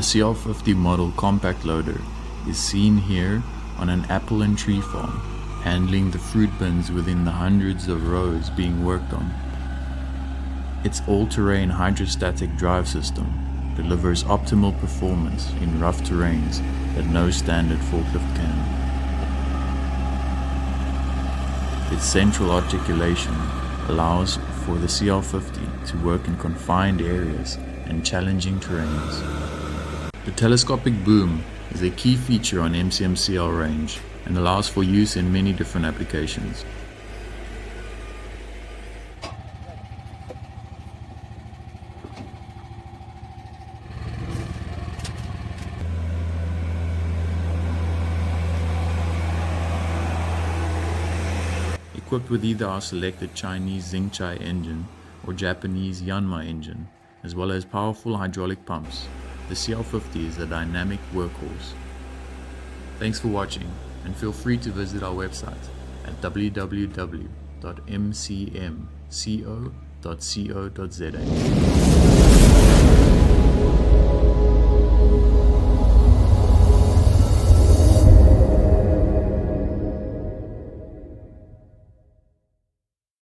The CL50 model compact loader is seen here on an apple and tree farm, handling the fruit bins within the hundreds of rows being worked on. Its all-terrain hydrostatic drive system delivers optimal performance in rough terrains that no standard forklift can. Its central articulation allows for the CL50 to work in confined areas and challenging terrains. The telescopic boom is a key feature on MCM CL range and allows for use in many different applications. Equipped with either our selected Chinese Xingchai engine or Japanese Yanmar engine, as well as powerful hydraulic pumps, the CL50 is a dynamic workhorse. Thanks for watching, and feel free to visit our website at www.mcmco.co.za.